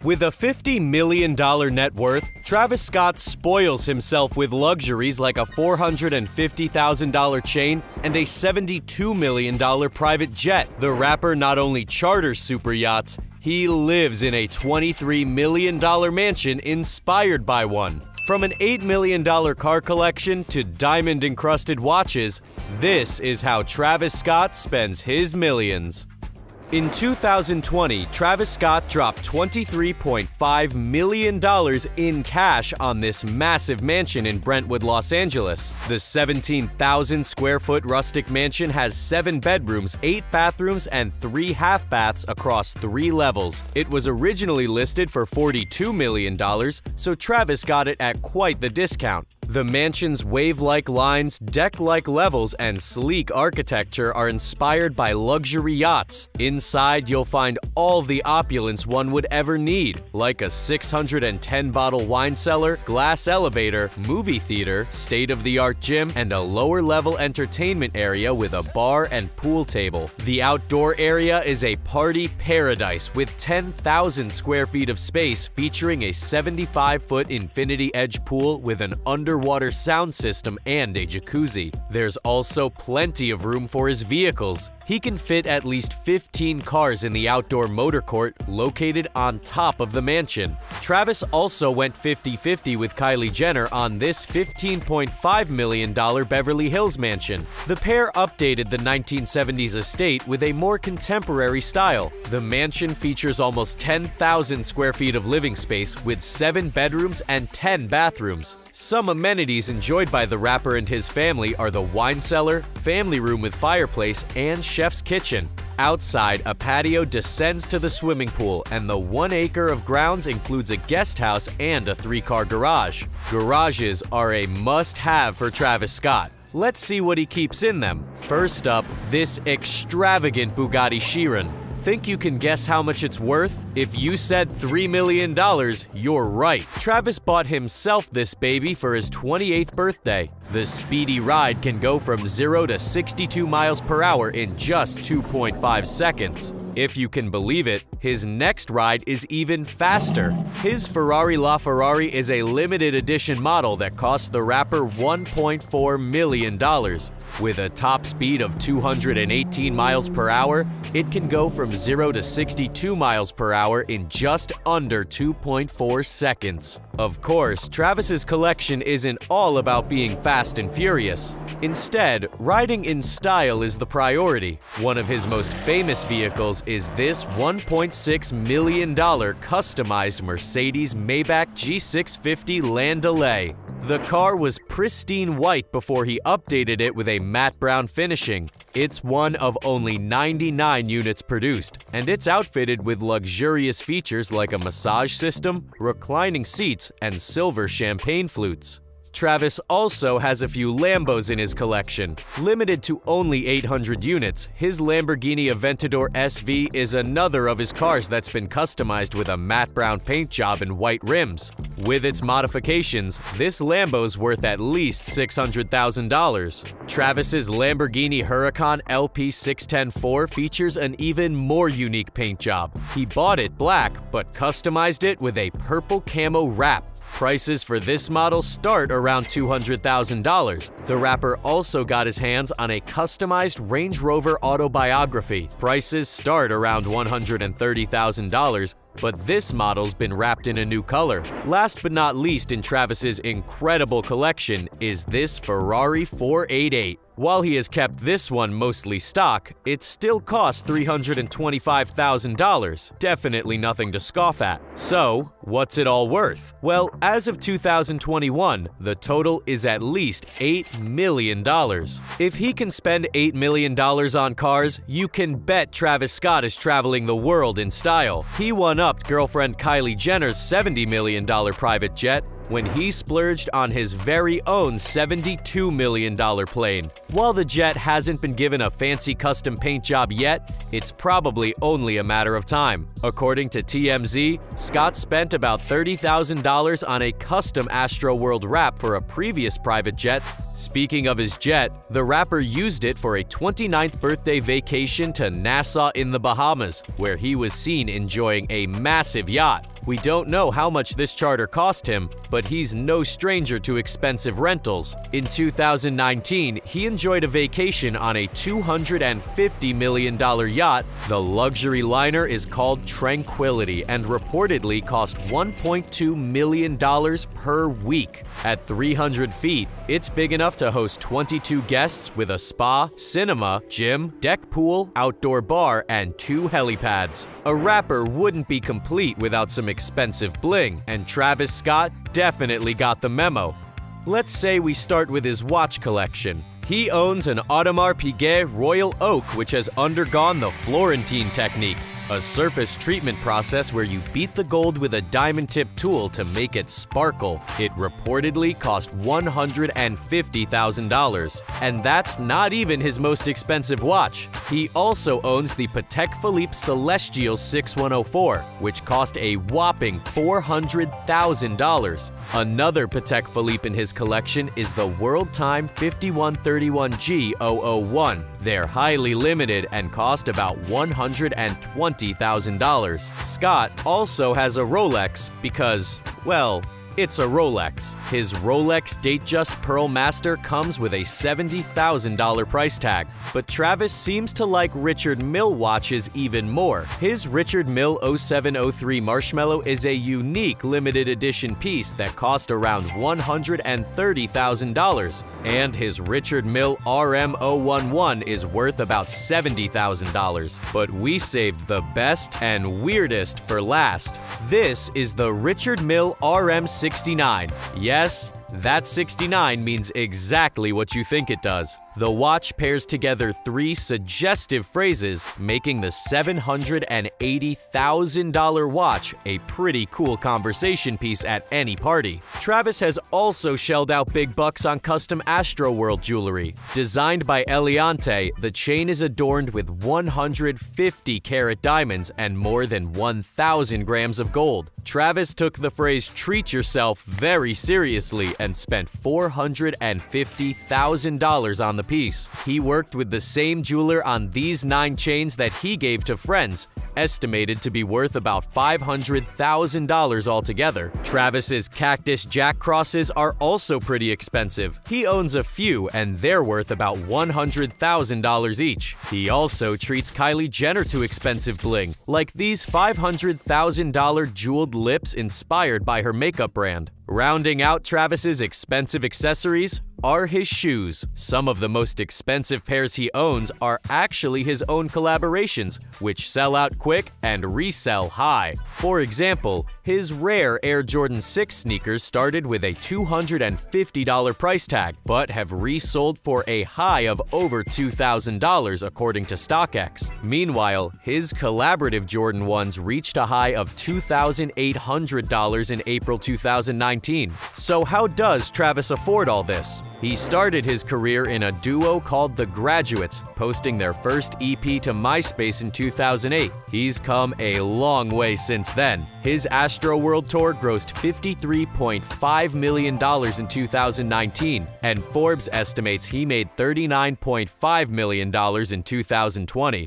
With a $50 million net worth, Travis Scott spoils himself with luxuries like a $450,000 chain and a $72 million private jet. The rapper not only charters super yachts, he lives in a $23 million mansion inspired by one. From an $8 million car collection to diamond-encrusted watches, this is how Travis Scott spends his millions. In 2020, Travis Scott dropped $23.5 million in cash on this massive mansion in Brentwood, Los Angeles. The 17,000-square-foot rustic mansion has 7 bedrooms, 8 bathrooms, and 3 half baths across 3 levels. It was originally listed for $42 million, so Travis got it at quite the discount. The mansion's wave-like lines, deck-like levels, and sleek architecture are inspired by luxury yachts. Inside, you'll find all the opulence one would ever need, like a 610-bottle wine cellar, glass elevator, movie theater, state-of-the-art gym, and a lower-level entertainment area with a bar and pool table. The outdoor area is a party paradise with 10,000 square feet of space, featuring a 75-foot infinity edge pool with an underwater sound system and a jacuzzi. There's also plenty of room for his vehicles. He can fit at least 15 cars in the outdoor motor court located on top of the mansion. Travis also went 50-50 with Kylie Jenner on this $15.5 million Beverly Hills mansion. The pair updated the 1970s estate with a more contemporary style. The mansion features almost 10,000 square feet of living space with 7 bedrooms and 10 bathrooms. Some amenities enjoyed by the rapper and his family are the wine cellar, family room with fireplace, and chef's kitchen. Outside, a patio descends to the swimming pool, and the 1 acre of grounds includes a guest house and a 3-car garage. Garages are a must-have for Travis Scott. Let's see what he keeps in them. First up, this extravagant Bugatti Chiron. Think you can guess how much it's worth? If you said $3 million, you're right. Travis bought himself this baby for his 28th birthday. The speedy ride can go from 0 to 62 miles per hour in just 2.5 seconds. If you can believe it, his next ride is even faster. His Ferrari LaFerrari is a limited edition model that costs the rapper $1.4 million. With a top speed of 218 miles per hour, it can go from 0 to 62 miles per hour in just under 2.4 seconds. Of course, Travis's collection isn't all about being fast and furious. Instead, riding in style is the priority. One of his most famous vehicles is this $1.6 million customized Mercedes Maybach G650 Landaulet. The car was pristine white before he updated it with a matte brown finishing. It's one of only 99 units produced, and it's outfitted with luxurious features like a massage system, reclining seats, and silver champagne flutes. Travis also has a few Lambos in his collection. Limited to only 800 units, his Lamborghini Aventador SV is another of his cars that's been customized with a matte brown paint job and white rims. With its modifications, this Lambo's worth at least $600,000. Travis's Lamborghini Huracan LP6104 features an even more unique paint job. He bought it black, but customized it with a purple camo wrap. Prices for this model start around $200,000. The rapper also got his hands on a customized Range Rover Autobiography. Prices start around $130,000, but this model's been wrapped in a new color. Last but not least in Travis's incredible collection is this Ferrari 488. While he has kept this one mostly stock, it still costs $325,000. Definitely nothing to scoff at. So, what's it all worth? Well, as of 2021, the total is at least $8 million. If he can spend $8 million on cars, you can bet Travis Scott is traveling the world in style. He one-upped girlfriend Kylie Jenner's $70 million private jet when he splurged on his very own $72 million plane. While the jet hasn't been given a fancy custom paint job yet, it's probably only a matter of time. According to TMZ, Scott spent about $30,000 on a custom Astroworld wrap for a previous private jet. Speaking of his jet, the rapper used it for a 29th birthday vacation to Nassau in the Bahamas, where he was seen enjoying a massive yacht. We don't know how much this charter cost him, but he's no stranger to expensive rentals. In 2019, he enjoyed a vacation on a $250 million yacht. The luxury liner is called Tranquility and reportedly cost $1.2 million per week. At 300 feet, it's big enough to host 22 guests with a spa, cinema, gym, deck pool, outdoor bar, and 2 helipads. A rapper wouldn't be complete without some expensive bling, and Travis Scott definitely got the memo. Let's say we start with his watch collection. He owns an Audemars Piguet Royal Oak, which has undergone the Florentine technique, a surface treatment process where you beat the gold with a diamond-tipped tool to make it sparkle. It reportedly cost $150,000, and that's not even his most expensive watch. He also owns the Patek Philippe Celestial 6104, which cost a whopping $400,000. Another Patek Philippe in his collection is the World Time 5131G001. They're highly limited and cost about $120,000. Scott also has a Rolex because, well, it's a Rolex. His Rolex Datejust Pearl Master comes with a $70,000 price tag, but Travis seems to like Richard Mille watches even more. His Richard Mille 0703 Marshmallow is a unique limited edition piece that cost around $130,000, and his Richard Mille RM011 is worth about $70,000. But we saved the best and weirdest for last. This is the Richard Mille RM69. Yes, that 69 means exactly what you think it does. The watch pairs together 3 suggestive phrases, making the $780,000 watch a pretty cool conversation piece at any party. Travis has also shelled out big bucks on custom Astroworld jewelry. Designed by Eliante, the chain is adorned with 150-carat diamonds and more than 1,000 grams of gold. Travis took the phrase "treat yourself" very seriously and spent $450,000 on the piece. He worked with the same jeweler on these 9 chains that he gave to friends, estimated to be worth about $500,000 altogether. Travis's Cactus Jack crosses are also pretty expensive. He owns a few, and they're worth about $100,000 each. He also treats Kylie Jenner to expensive bling, like these $500,000 jeweled lips inspired by her makeup brand. Rounding out Travis's expensive accessories are his shoes. Some of the most expensive pairs he owns are actually his own collaborations, which sell out quick and resell high. For example, his rare Air Jordan 6 sneakers started with a $250 price tag, but have resold for a high of over $2,000 according to StockX. Meanwhile, his collaborative Jordan 1s reached a high of $2,800 in April 2019. So how does Travis afford all this? He started his career in a duo called The Graduates, posting their first EP to MySpace in 2008. He's come a long way since then. His Astroworld tour grossed $53.5 million in 2019, and Forbes estimates he made $39.5 million in 2020.